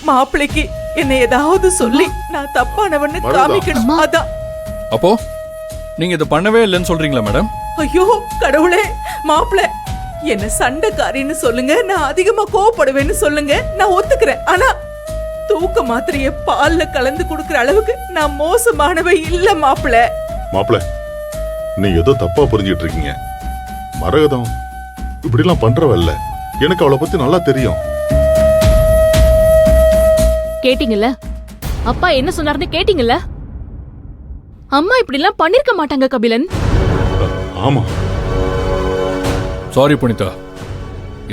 மாப்பிள்ளைக்கு என்ன ஏதாவது சொல்லி நான் தப்பானவன்னு காமிக்கணும். அதான். அப்போ நீங்க இதை பண்ணவே இல்லைன்னு சொல்றீங்களா மேடம்? ஐயோ கடவுளே, மாப்பிள்ளை என்ன சண்டைக்காரின்னு சொல்லுங்க, நான் அதிகமா கோவப்படுவேன்னு சொல்லுங்க, நான் ஒத்துக்கிறேன். ஆனா தூக்க மாத்திரைய பால்ல கலந்து குடுக்கற அளவுக்கு நான் மோசமானவ இல்ல மாப்பிள்ளை. மாப்பிள்ளை, நீ ஏதோ தப்பா புரிஞ்சிட்டு இருக்கீங்க. மரகதம் இப்படி எல்லாம் பண்றவல்ல. எனக்கு அவளை பத்தி நல்லா தெரியும். கேட்டீங்கல்ல அப்பா என்ன சொன்னாருன்னு கேட்டீங்கல்ல? அம்மா இப்படி எல்லாம் பண்ணிருக்க மாட்டாங்க கபிலன். ஆமா. சாரி புனிதா,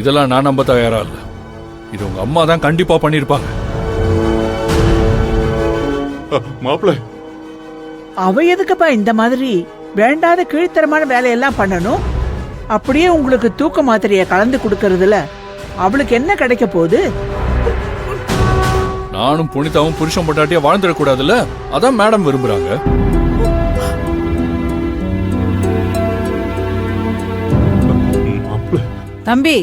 இதெல்லாம் நான் நம்ப தயாரா இல்ல. இது உங்க அம்மா தான் கண்டிப்பா பண்ணிருப்பாங்க. மாப்பிள்ளை, அவ எதுக்குப்பா இந்த மாதிரி வேண்டாத கீழ்த்தரமான வேலையெல்லாம் பண்ணணும்? அப்படியே உங்களுக்கு தூக்க மாத்திரைய கலந்து கொடுக்கறதுல அவளுக்கு என்ன கிடைக்க போகுது? நானும் புனிதாவும் புருஷன் பொண்டாட்டியா வாழ்ந்துடக்கூடாதுல்ல, அதான் மேடம் விரும்புறாங்க. தம்பி,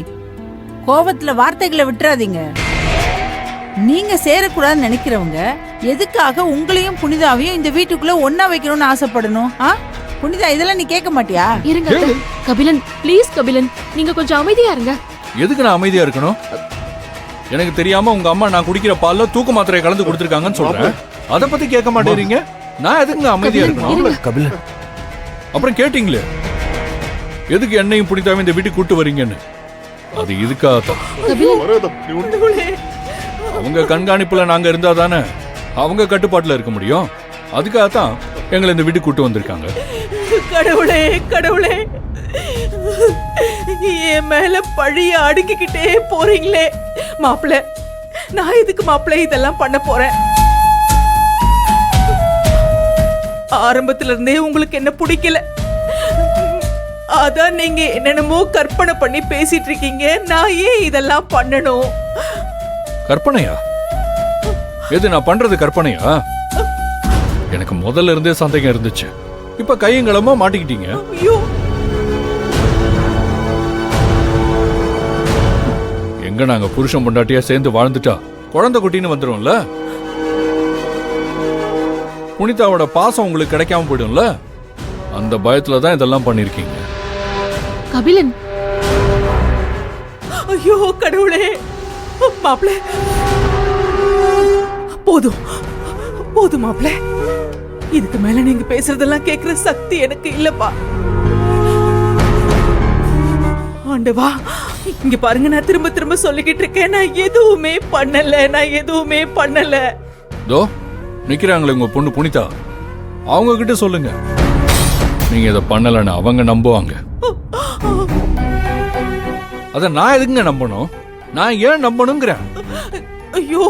கோபத்துல வார்த்தைகளை விட்டுறாதீங்க. நீங்க சேரக்கூடாதுன்னு நினைக்கிறவங்க எதுக்காக உங்களையும் புனிதாவையும் இந்த வீட்டுக்குள்ள ஒன்னா வைக்கணும்னு ஆசைப்படணும்? புனிதா, இதெல்லாம் நீ கேட்க மாட்டியா? இருங்க கபிலன், ப்ளீஸ் கபிலன், நீங்க கொஞ்சம் அமைதியா இருங்க. எதுக்கு நான் அமைதியா இருக்கணும்? எனக்கு தெரியாம உங்க அம்மா நான் குடிக்கிற பால்ல தூக்க மாத்திரையை கலந்து கொடுத்திருக்காங்கன்னு சொல்றேன். அத பத்தி கேட்க மாட்டேறீங்க. நான் எதுக்கு அமைதியா இருக்கணும்? கபிலன், அப்புறம் கேட்டீங்களே எதுக்கு என்னையும் புனிதாவும் இந்த வீட்டுக்கு கூட்டு வரீங்கன்னு. அது இதுக்காகத்தான். அவங்க கண்காணிப்புல நாங்க இருந்தா தானே அவங்க கட்டுப்பாட்டுல இருக்க முடியும். அதுக்காகத்தான் எங்களை இந்த வீட்டுக்கு கூட்டு வந்திருக்காங்க. கடவுளே கடவுளே, என் மேல பழிய அடுக்கிக்கிட்டே போறீங்களே மாப்பிள்ளை. நான் எதுக்கு மாப்பிள்ளை இதெல்லாம் பண்ண போறேன்? ஆரம்பத்துல இருந்தே உங்களுக்கு என்ன பிடிக்கல, அதான் நீங்க என்னென்னமோ கற்பனை பண்ணி பேசிட்டு இருக்கீங்க. நான் ஏன் இதெல்லாம் பண்ணணும்? கற்பனையா? எது நான் பண்றது கற்பனையா? எனக்கு முதல்ல இருந்தே சந்தேகம் இருந்துச்சு. இப்ப கையங்களமா மாட்டிக்கிட்டீங்க. ஐயோ, எங்க நாங்க புருஷன் பொண்டாட்டியா சேர்ந்து வாழ்ந்துட்டா குழந்தை குட்டின்னு வந்துரும்ல. புனிதாவோட பாசம் உங்களுக்கு கிடைக்காம போயிடும்ல. அந்த பயத்துல தான் இதெல்லாம் பண்ணிருக்கீங்க. கபிலன், ஐயோ கடவுளே, மாப்பிள்ளை போதும் போதும் மாப்பிள்ளை. இதுக்கு மேல நீங்க பேசுறதெல்லாம் கேக்குற சக்தி எனக்கு இல்லப்பா. ஆண்டவா, இங்க பாருங்க, நான் திரும்ப திரும்ப சொல்லிக்கிட்டு இருக்கேன், நான் எதுவுமே பண்ணல, நான் எதுவுமே பண்ணல. தோ நிக்கிறாங்களே உங்க பொண்ணு புனிதா, அவங்க கிட்ட சொல்லுங்க நீங்க இதை பண்ணலன்னு. அவங்க நம்புவாங்க. அத நான் எதுக்குங்க நம்பணும்? நான் ஏன் நம்பணுங்கிறேன். ஐயோ,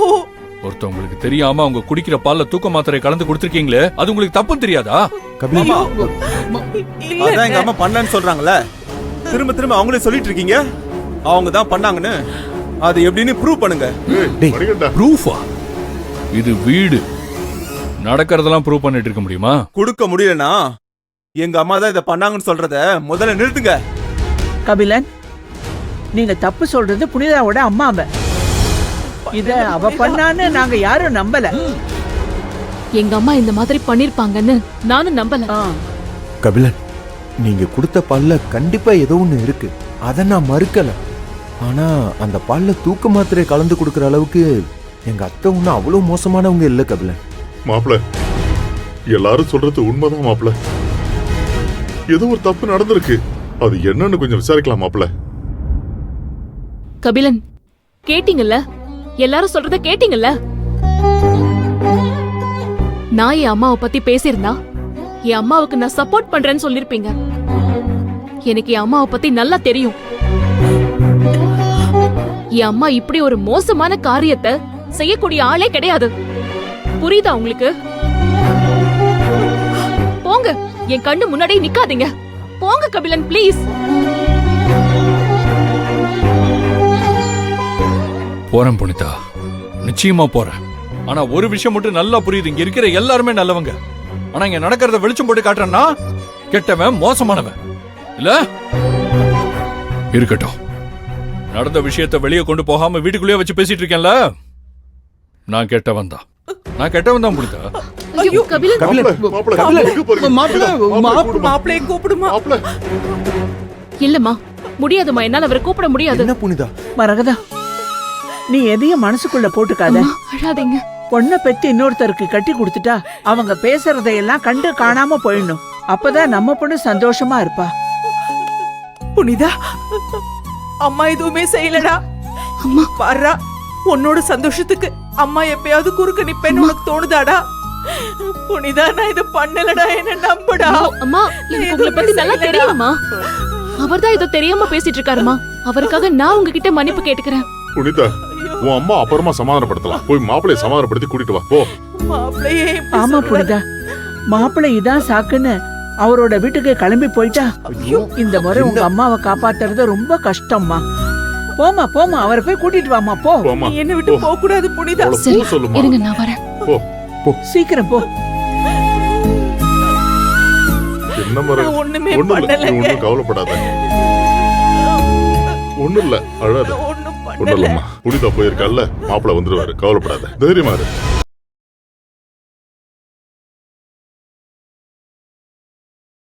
ஒருத்தவங்களுக்கு தெரியாம அவங்க குடிக்கிற பால்ல தூக்க மாத்திரை கலந்து கொடுத்திருக்கீங்களே, அது உங்களுக்கு தப்பு தெரியாதா? கபிலன், அதான் எங்க அம்மா பண்ணலன்னு சொல்றாங்கல்ல, திரும்ப திரும்ப அவங்களே சொல்லிட்டு இருக்கீங்க அவங்க தான் பண்ணாங்கன்னு. அது எப்படின்னு ப்ரூவ் பண்ணுங்க. ப்ரூஃபா? இது வீடு, நடக்கிறதெல்லாம் ப்ரூவ் பண்ணிட்டு இருக்க முடியுமா? கொடுக்க முடியலனா எங்க அம்மா தான் இதை பண்ணாங்கன்னு சொல்றத முதல்ல நிறுத்துங்க. கபிலன், நீங்க தப்பு சொல்றது புனிதாவோட அம்மாவை. இத அவ பண்ணான்னு நாங்க யாரும் நம்பல. எங்க அம்மா இந்த மாதிரி பண்ணிருப்பாங்கன்னு நானும் நம்பல. கபிலன், நீங்க கொடுத்த பால்ல கண்டிப்பா ஏதோ ஒண்ணு இருக்கு, அத நான் மறுக்கல. ஆனா அந்த பால்ல தூக்க மாத்திரை கலந்து கொடுக்கற அளவுக்கு எங்க அத்தை ஒன்னும் அவ்வளவு மோசமானவங்க இல்ல கபிலன். மாப்பிள்ளை, எல்லாரும் சொல்றது உண்மைதான் மாப்பிள்ளை. ஏதோ ஒரு தப்பு நடந்திருக்கு, அது என்னன்னு கொஞ்சம் விசாரிக்கலாம் மாப்பிள்ளை. கபிலன், கேட்டீங்கல்ல, எல்லாரும் சொல்றத கேட்டீங்கல்ல. நான் என் அம்மாவை பத்தி பேசியிருந்தா என் அம்மாவுக்கு நான் சப்போர்ட் பண்றேன்னு சொல்லிருப்பீங்க. எனக்கு என் அம்மாவை பத்தி நல்லா தெரியும். என் அம்மா இப்படி ஒரு மோசமான காரியத்தை செய்யக்கூடிய ஆளே கிடையாது. புரியுதா உங்களுக்கு? போங்க, என் கண்ணு முன்னாடி நிக்காதீங்க. போங்க கபிலன், ப்ளீஸ். போறேன் புனிதா, நிச்சயமா போறேன். ஆனா ஒரு விஷயம் மட்டும் நல்லா புரியுது, இங்க இருக்கிற எல்லாருமே நல்லவங்க. ஆனா இங்க நடக்கிறத வெளிச்சம் போட்டு காட்டுறேன்னா கெட்டவன், மோசமானவன் இல்ல. இருக்கட்டும், நடந்த விஷயத்தை வெளியே கொண்டு போகாம வீட்டுக்குள்ளேயே வச்சு பேசிட்டு இருக்கேன்ல, நான் கெட்டவன் தான். நான் கெட்டவன் தான் புனிதா. ஐயோ கபிலன், மாப்பிள்ள எங்க போறீங்க? மாப்பிள்ளைய கூப்பிடுமா? மாப்பிள்ள இல்லம்மா முடியாதும்மா, என்னால அவரை கூப்பிட முடியாது. என்ன புனிதா? மரகதா, நீ எதையும் மனசுக்குள்ள போட்டுக்காத. அம்மா, அழாதீங்க. பொண்ணை பெத்து இன்னொருத்தருக்கு கட்டி கொடுத்துட்டா அவங்க பேசுறதையெல்லாம் கண்டு காணாம போயிடணும். அப்பதான் நம்ம பொண்ணு சந்தோஷமா இருப்பா. புனிதா, அம்மா எதுவுமே செய்யலடா. அம்மா பாரா, உன்னோட சந்தோஷத்துக்கு அம்மா எப்பயாவது குறுக்க நிப்பேன்னு உனக்கு தோணுதாடா? புனிதா, நான் இதை பண்ணலடா, என்ன நம்புடா. அம்மா, எனக்கு உங்களை பத்தி நல்லா தெரியுமா? அவர்தான் ஏதோ தெரியாம பேசிட்டு இருக்காருமா. அவருக்காக நான் உங்ககிட்ட மன்னிப்பு கேட்டுக்கிறேன். புனிதா, உன் அம்மா அப்புறமா சமாதானப்படுத்தலாம். போய் மாப்பிள்ளைய சமாதானப்படுத்தி கூட்டிட்டு வா. போ. மாப்பிள்ளையே இப்படி ஆமா சொல்ற? புனிதா, மாப்பிள்ளை இதான் சாக்குன்னு அவரோட வீட்டுக்கு கிளம்பி போயிட்டா இந்த முறை உங்க அம்மாவை காப்பாத்துறது ரொம்ப கஷ்டம்மா. போமா போமா, அவரை போய் கூட்டிட்டு வாமா. போ, போம்மா. நீ என்னை விட்டு போக கூடாது புனிதா. அவளை சரி, போ சொல்லுமா. இருங்க நான் வரேன். போ. சீக்கிரம் போ. என்ன மர நான் ஒண்ணுமே ஒண்ணும் இல்ல, நீ பண்ணலங்க. ஒண்ணும் கவலைப்படாத. ஒண்ணும் இல்ல, அழாத. ஒண்ணும் ஒண்ணும் பண்ணல. இல்லம்மா. புனிதா போயிருக்கால, மாப்பிள்ள வந்துருவாரு. கவலைப்படாத, தைரியமா இரு.